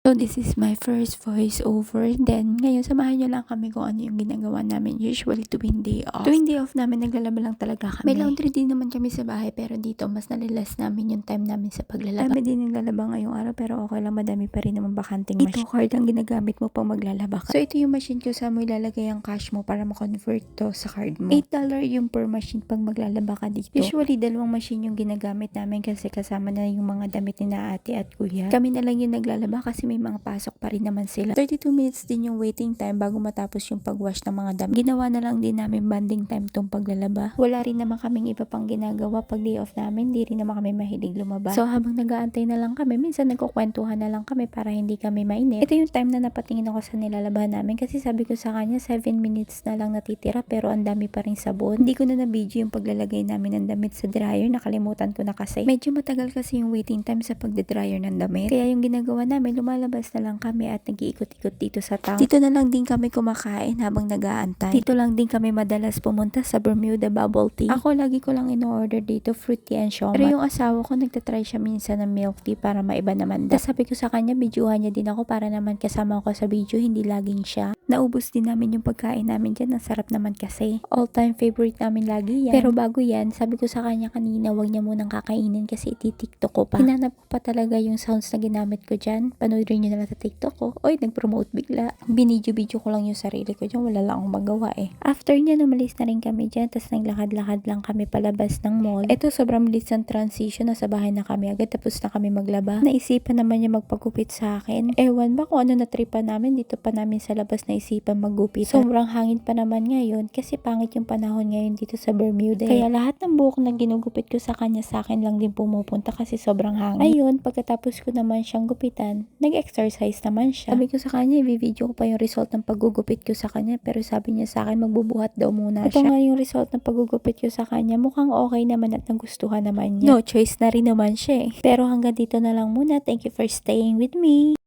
So, this is my first voice over. Then, ngayon, samahan nyo lang kami kung ano yung ginagawa namin. Usually, tuwing day off. Tuwing day off namin, naglalaba lang talaga kami. May laundry din naman kami sa bahay, pero dito, mas nalilas namin yung time namin sa paglalaba. Dami din naglalaba ngayong araw, pero okay lang, madami pa rin naman bakanting machine. Ito, card ang ginagamit mo pang maglalaba ka. So, ito yung machine ko, saan mo ilalagay ang cash mo para ma-convert to sa card mo. $8 yung per machine pag maglalaba ka dito. Usually, dalawang machine yung ginagamit namin kasi kasama na yung mga damit ni na ate at kuya. Kami na lang yung naglalaba kasi may mga pasok pa rin naman sila. 32 minutes din yung waiting time bago matapos yung pagwash ng mga damit. Ginawa na lang din namin banding time tong paglalaba. Wala rin naman kaming iba pang ginagawa pag day off namin. Di rin naman kami mahilig lumabas. So habang nag-aantay na lang kami, minsan nagkukwentuhan na lang kami para hindi kami mainip. Ito yung time na napatingin ako sa nilalabahan namin kasi sabi ko sa kanya 7 minutes na lang natitira pero ang dami pa rin sabon. Hindi ko na na-video yung paglalagay namin ng damit sa dryer. Nakalimutan ko na kasi. Medyo matagal kasi yung waiting time sa pagde-dryer ng damit. Kaya yung ginagawa namin, lumalabas na lang kami at nag-iikot-ikot dito sa town. Dito na lang din kami kumakain habang nag-aantay. Dito lang din kami madalas pumunta sa Bermuda Bubble Tea. Ako lagi ko lang in-order dito fruit tea and siomai. Pero yung asawa ko nagtatry siya minsan ng milk tea para maiba naman. Tapos sabi ko sa kanya, videohan niya din ako para naman kasama ko sa video, hindi laging siya. Naubos din namin yung pagkain namin dyan. Ang sarap naman kasi. All-time favorite namin lagi yan. Pero bago yan, sabi ko sa kanya kanina, wag niya munang kakainin kasi iti-tiktok ko pa. Hinanap ko pa talaga yung sounds na ginamit ko dyan. Panoodin nyo na lang sa TikTok ko. Oy, nag-promote bigla. Binidyo-video ko lang yung sarili ko dyan. Wala lang akong magawa eh. After niya, umalis na rin kami dyan. Tapos naglakad-lakad lang kami palabas ng mall. Ito, sobrang bilis ng transition. Nasa bahay na kami agad. Tapos na kami maglaba. Naisipan naman niya magpagupit sa akin. Ewan ba kung ano natripan namin. Dito pa namin sa labas naisipan maggupit. Sobrang hangin pa naman ngayon. Kasi pangit yung panahon ngayon dito sa Bermuda. Kaya lahat ng buhok na ginugupit ko sa kanya, sa akin lang din pumupunta kasi sobrang hangin. Ayun, pagkatapos ko naman siyang gupitan, nag-exercise naman siya. Sabi ko sa kanya, i-video ko pa yung result ng paggugupit ko sa kanya. Pero sabi niya sa akin, magbubuhat daw muna siya. Ito nga yung result ng paggugupit ko sa kanya. Mukhang okay naman at nagustuhan naman niya. No choice na rin naman siya eh. Pero hanggang dito na lang muna. Thank you for staying with me.